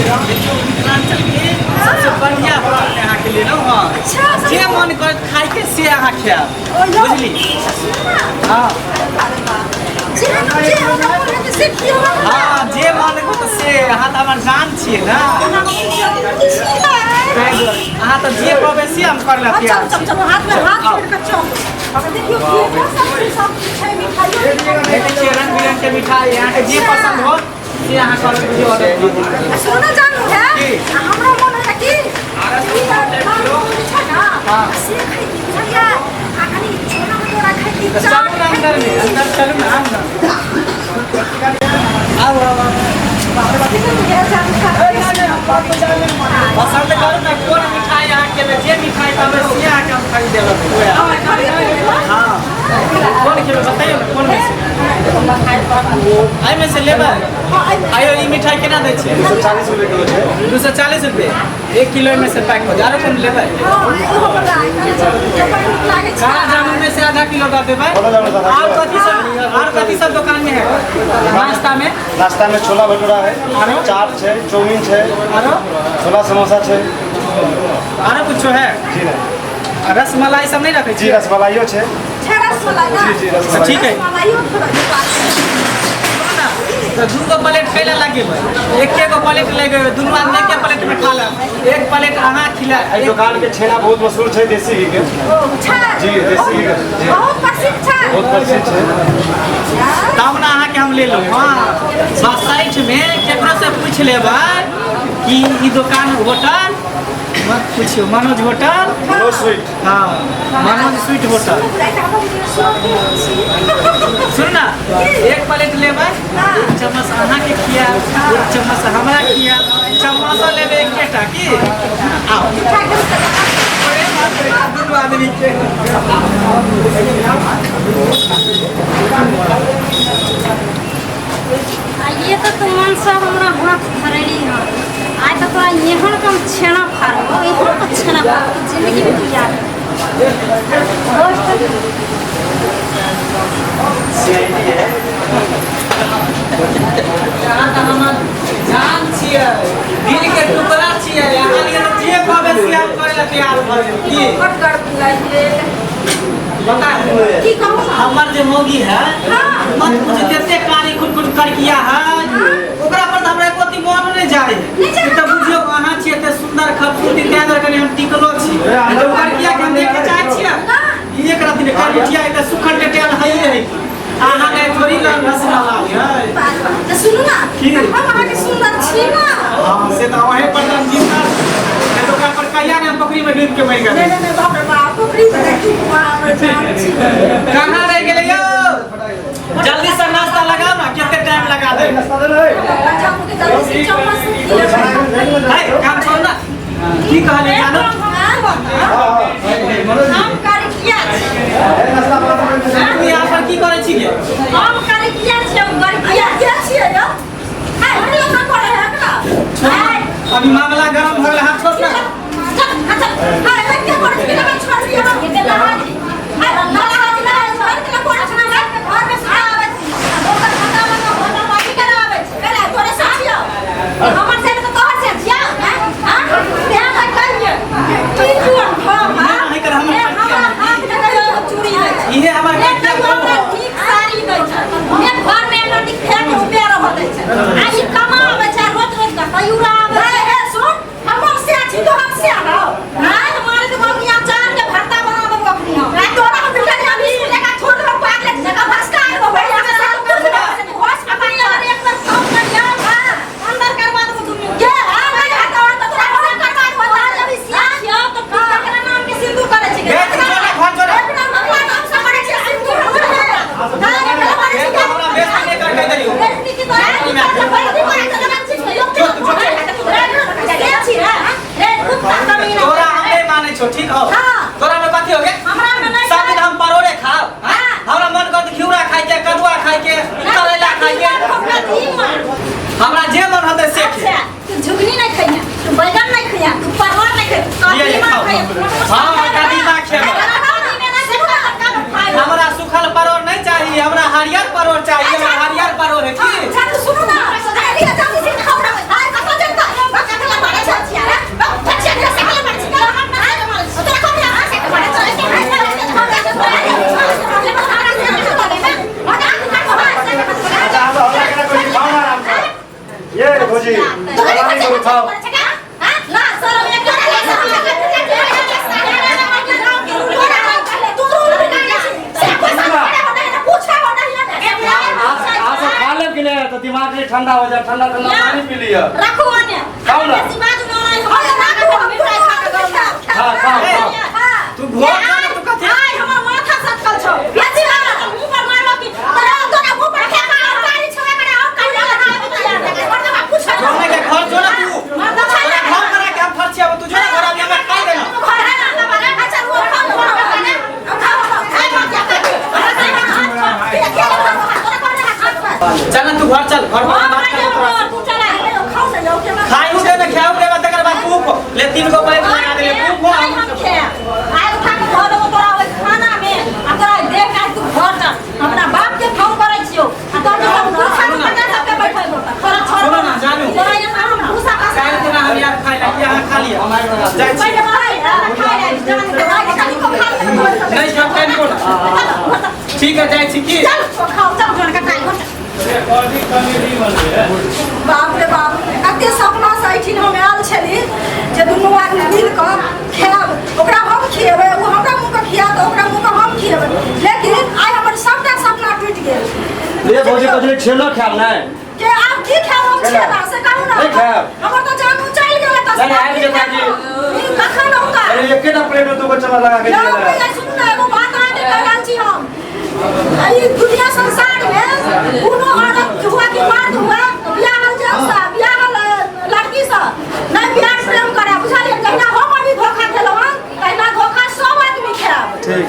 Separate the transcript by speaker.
Speaker 1: मिथिलांचल के सबसे बढ़िया फल यहाँ के लिए ना जे मन कर खाई के से यहाँ खाया बुझली हाँ हाँ जे मन कर से यहाँ तो हमार जान छिए ना अहाँ तो जे कहबे से हम कर लेते हैं देखिए रंग बिरंग के मिठाई यहाँ के जे पसंद हो से यहाँ कर लीजिए ऑर्डर
Speaker 2: सोना जानू है हमरा मन है कि हां से खाई भैया आखनी छोना मोरा खाई
Speaker 1: चलो ना अंदर में अंदर चलो ना अंदर आओ पसंद करो ना कौन मिठाई यहाँ के जे मिठाई तब से यहाँ के हम खरीद देलक हाँ कौन खेलो बताइए ना कौन में से आई में से लेबे आयो ई मिठाई केना दै छै
Speaker 3: 240 रुपए किलो छै
Speaker 1: 240 रुपए 1 किलो में से पैक हो जारो कौन लेबे काला जामुन में से आधा किलो दे देबे और कथी सब दुकान में है नाश्ता में
Speaker 3: छोला भटूरा है चाट है चाउमीन है छोला समोसा है
Speaker 1: आरो कुछ है
Speaker 3: जी नहीं
Speaker 1: रसमलाई सब नहीं रखे
Speaker 3: जी रसमलाइयो है जी रसमलाई
Speaker 1: ठीक है तो दूगो प्लेट कैला लगे एक गो प्लेट लगे दोनों आदमी एक प्लेट में खा ले एक प्लेट अहाँ खिला
Speaker 3: दुकान के छेना बहुत मशहूर है देसी घी के जी देसी घी के बहुत प्रसिद्ध है
Speaker 1: तब ना अहाँ के हम ले लो हाँ साइड में केकरो से पूछ लेबै कि ई दुकान होटल मत पूछियो मनोज होटल
Speaker 3: स्वीट
Speaker 1: हाँ मनोज स्वीट होटल सुन ना एक प्लेट लेबै एक चम्मच अहाँ के खिया एक चम्मच हमरा खिया चम्मच लेबै एकेटा की आओ दोनों आदमी के
Speaker 2: ये तो तुमन सब हमरा हाथ धरली है आज तो तोरा यहाँ कम छेना फाड़ो यहाँ तो छेना फाड़ो जिंदगी में तू याद
Speaker 1: जान छियै दिल के टुकड़ा छियै अहाँ के जे कहबे से हम करे ला तैयार भ की बता
Speaker 2: की कहूं
Speaker 1: हमर जे मोगी है मत कुछ देते कारी कुट कर किया है ओकरा पर हमरा कोती मन नहीं जाए ई त बुझियो अहाँ छियै त सुंदर खूबसूरती दे दर कनी हम टिकलो छी ओकर किया के हम देखे चाहे छियै एक रात में कर बिटिया त सुखल के तेल है अहाँ के थोड़ी ना मसला है
Speaker 2: तो सुनो ना
Speaker 1: हम
Speaker 2: अहाँ के सुंदर छी ना
Speaker 1: हां से त वही पटन जीता तो ओकरा पर कहिया ने पोखरी में डूब के मर गए
Speaker 2: नहीं बाप रे बाप पोखरी में की बाप जान छी
Speaker 1: कहां रह गेले यो जल्दी से नाश्ता लगाओ ना कितने टाइम लगा दे
Speaker 2: बच्चा के जल्दी से चम्मच
Speaker 1: भाई काम छोड़ ना की कहले जानो
Speaker 2: हम कारी किया
Speaker 1: तुम यहां पर की करे छी के
Speaker 2: हम कारी किया छी हम कारी किया छी यो हाय हम लोग करे है का
Speaker 1: अभी मामला गरम हो गया हाथ छोड़ ना
Speaker 2: अच्छा हाय मैं क्या कर छी मैं छोड़ दिया हम के लहाजी हाय लहाजी ना छोड़ के कोड़ा छना घर में आवे ओकर खाता में होटल बाकी करावे पहले तोरे साथियो हमर से तो तोहर से जिया हां ध्यान रख करिए ना सर मैं
Speaker 3: तो दिमाग नहीं ठंडा हो जाए, ठंडा ठंडा पानी पी लिया।
Speaker 2: रखो अन्य
Speaker 3: खाओ ना। हाँ खाओ खाओ।
Speaker 1: तू भोर जाने तू कथे
Speaker 2: आई हमर माथा सटकल छौ बेसी मार मुंह पर मारबो कि तोरा तोरा मुंह पर फेंका और गाड़ी छोड़े करे और काहे लगा बिटिया मर्दवा पूछ
Speaker 1: जोने के घर जो ना तू
Speaker 2: मर्दवा
Speaker 1: घर करा के हम फर्ची अब तू जो ना घर अब मैं खाई देना
Speaker 2: घर है ना बना अच्छा वो खाओ खाई मत जा
Speaker 1: चल तू घर चल, घर पर बात कर
Speaker 2: तू चला खाओ से जाओ के
Speaker 1: खाई उठे ना खाओ के बाद कर बाद तू ले 3 गो प्लेट लगा दे ले तू
Speaker 2: आई हम खे आई उठा के घर में तोरा ओइ खाना में आ तोरा देख के तू घर जा हमरा बाप के फोन करै छियो आ तोर तो खाना बना सबके बैठल होता तोरा छोड़
Speaker 1: सुनो ना जानू
Speaker 2: तोरा ये हम भूसा का
Speaker 1: काहे तेरा हम यार खाई ला यहाँ खा लिया जाई छी
Speaker 2: पहले भाई खाए जान के भाई खाली को खा
Speaker 1: नहीं सब टाइम को ठीक है जाई छी की
Speaker 2: चल खाओ चल जोन का टाइम हो बाप रे बाप कते सपना सैठिन हम आयल छली जे दुनू आदमी मिल के खाएब ओकरा हम खिएबै वो हमरा मुंह पे खिया तो ओकरा मुंह पे हम खिएबै लेकिन आइ हमर सबटा सपना टूट गेल
Speaker 3: ये भौजी कजले छेलो खाब ना
Speaker 2: के आप की खाएब हम छेला से कहू ना
Speaker 3: नहीं खाएब।
Speaker 2: हमर तो जानू चल गेल त
Speaker 3: नहीं, आबि जेता कि-
Speaker 2: कखन होगा
Speaker 3: अरे एकेटा प्लेट में 2 को चम्मच लगा के
Speaker 2: ना
Speaker 3: दिया
Speaker 2: भैया सुनू ना एगो बात आने कहल छी हम ई दुनिया संसार में कोनो औरत हुआ कि मर्द हुआ बियाह जैसा बियाह लड़की सा नहीं प्यार प्रेम करे बुझलिए कहिना हम अभी धोखा देलहुं कहिना धोखा सब आदमी खाएब
Speaker 3: ठीक।